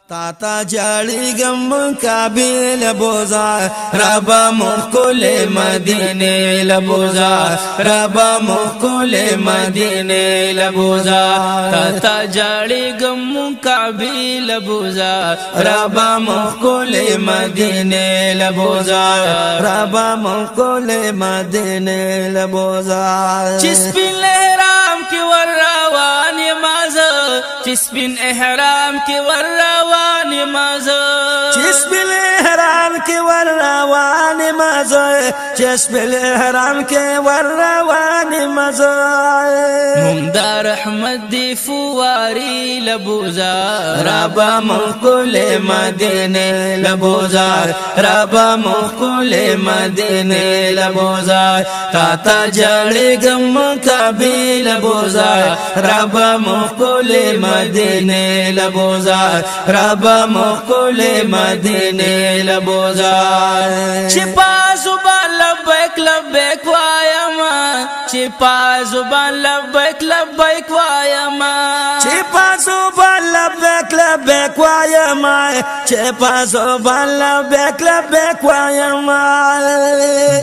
تاتا جاړيګم کابل بوزا ربا مخکل مدینه لبوزا ربا مخکل مدینه لبوزا تاتا جاړيګم کابل بوزا ربا مخکل مدینه لبوزا ربا مخکل مدینه لبوزا چسپین احرام کی ور روان مازه چسپین احرام کی ور روان مازه چسپین احرام کی ور روان مازه چسپین احرام کی ور روان مازه مونږ د رحمت دی فواری لبوزا ربا مخکل مدینه لبوزا ربا مخکل مدینه لبوزا تاتا جاړيګم کابل بوزا ربا مخکل مدینه لبوزا ربا مخکل مدینه لبوزا چپا زبان لبیک لبیک وایما چپا زبان لبیک لبیک وایما چپا زبان لبیک لبیک وایما چپا زبان لبیک لبیک وایما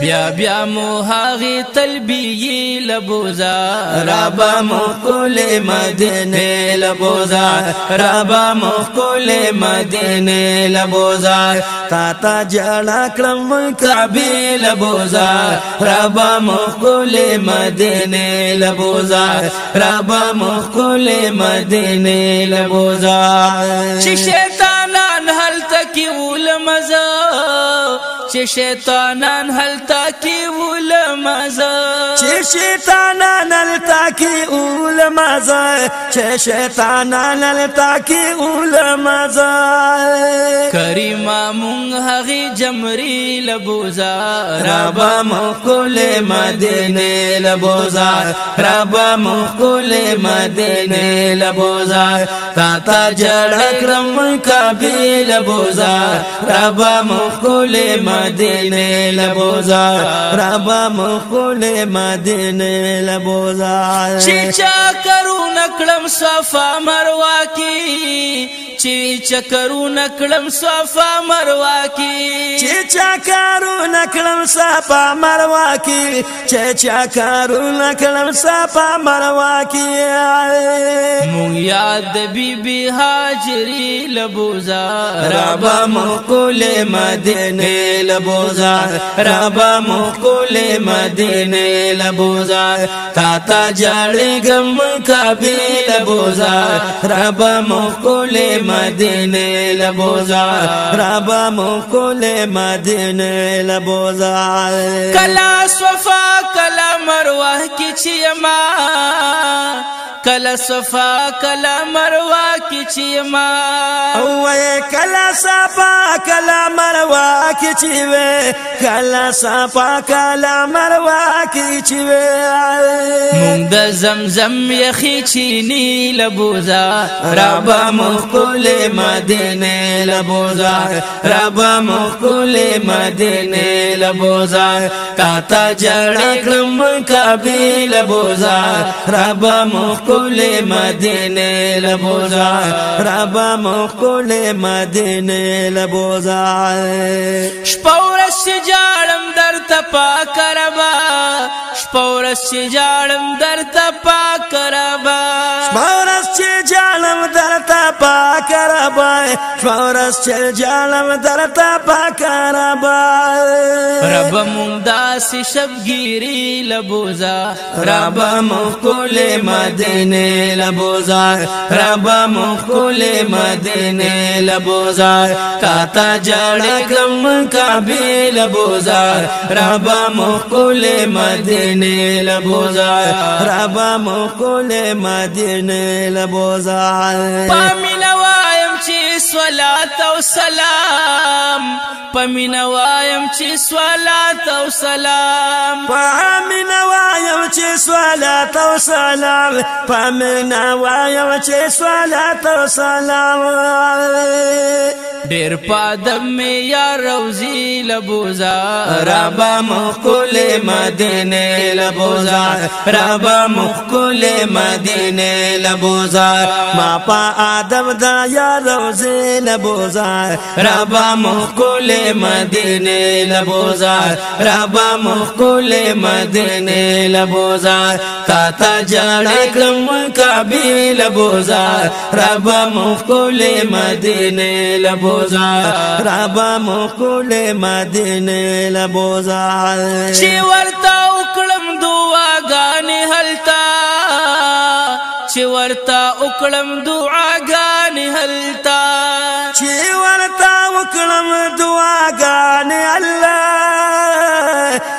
بیا بیا مو هاغي تلبیه لبوزا ربا مخکل مدینه لبوزا ربا مخکل مدینه لبوزا تاتا جړه کړم کابل بوزا ربا مخکل مدینه لبوزا ربا مخکل مدینه لبوزا چې شیطانان هلته کې ولمزه چې شیطانان هلته کې ولمزه چې شیطانان هلته کې ولمزه چې شیطانان هلته کې ولمزه کریمه مونږ هغه جمري لبوزا ربا مخکل مدینه لبوزا ربا مخکل مدینه لبوزا تاتا جړکرم کابل بوزا ربا مخکل مدینه لبوزا ربا مخکل مدینه لبوزا چیچا کرو نکړم صفا مروه کی چیچا کرو نکړم صفا مروه کی چیچا کرو نکړم صفا مروه کی چیچا کرو نکړم صفا مروه کی مون یاد بیبی هاجری لبوزا ربا مخکل مدینه لبوزا ربا مخکل مدینه لبوزا تاتا جاړيګم کابل بوزا ربا مخکل مدینه لبوزا ربا مخکل مدینه لبوزا کلا صفا کلا مروه کی چیما کلا صفا کلا مروه کی چیما اوه کلا صفا کلا مروه کی چیوه کلا صفا کلا مروه کی چیوه مونږ د زمزم یخی چینی لبوزا ربا مخکل مدینه لبوزا ربا مخکل مدینه لبوزا تاتا جړکرم کابل بوزا ربا مخکل مدینه لبوزا ربا مخکل مدینه لبوزا شپورس جاړم در تپا کربا شپورس جاړم در تپا کربا شپورس جاړم در تپا کربا شپورس جاړم در تپا کربا رب مونږ داسې شبګيري لبوزا ربا مخکل مدینه لبوزا ربا مخکل مدینه لبوزا تاتا جاړيګم کابل بوزا ربا مخکل مدینه لبوزا ربا مخکل مدینه لبوزا پامینه وایم چې صلوات او سلام پامینه وایم چې صلوات او سلام پامینه وایم چې صلوات او سلام پامینه وایم چې صلوات او سلام ډېر پادم می یا روزي لبوزا ربا مخکل مدینه لبوزا ربا مخکل مدینه لبوزا ما پا آدم دا یا روزه لبوزار ربا مخکول مدینه لبوزار ربا مخکول مدینه لبوزار تا تا جړ کړم کعبه لبوزار ربا مخکول مدینه لبوزار ربا مخکول مدینه لبوزار چې ورته وکړم دعاګانې هلته چې ورته وکړم دعاګانې هلته چې ورته وکړم دعاګانې الله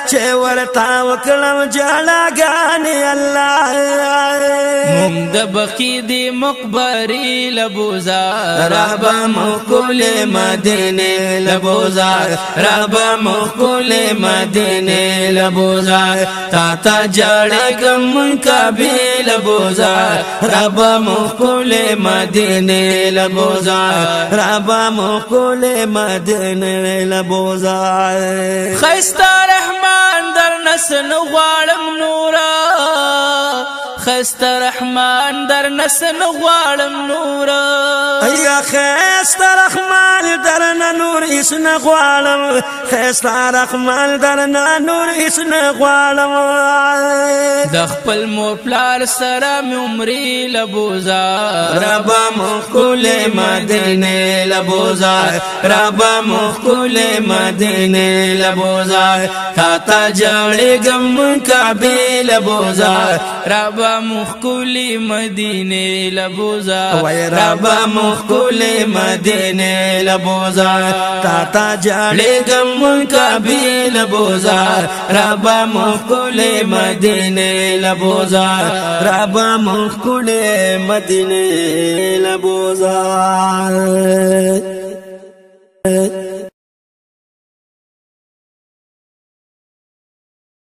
چې ورته وکړم جړاګانې الله مونږ د بقي د مقبرې لبوزار ربا مخکول مدینه لبوزار ربا مخکول مدینه لبوزار تا تا جړګم کعبه لبوزار ربا مخکول مدینه لبوزار ربا مخکول مدینه لبوزار خیستا رحمان در نسن غواړم نورا خیستا رحمان در نسن غواړم نورا ایا خیستا رحمان درنا نور اسن غواړم خیستا رحمان درنا نور اسن غواړم د خپل مور پلار سره مې عمرې لبوزار ربا مخکول مدینه لبوزار ربا مخکول مدینه لبوزار تا تا جړګم کعبه لبوزار ربا مخکول مدینه لبوزار ربا مخکول مدینه لبوزار تا تا جړګم کعبه لبوزار ربا مخکول مدینه لبوزار ربا مخکول مدینه لبوزار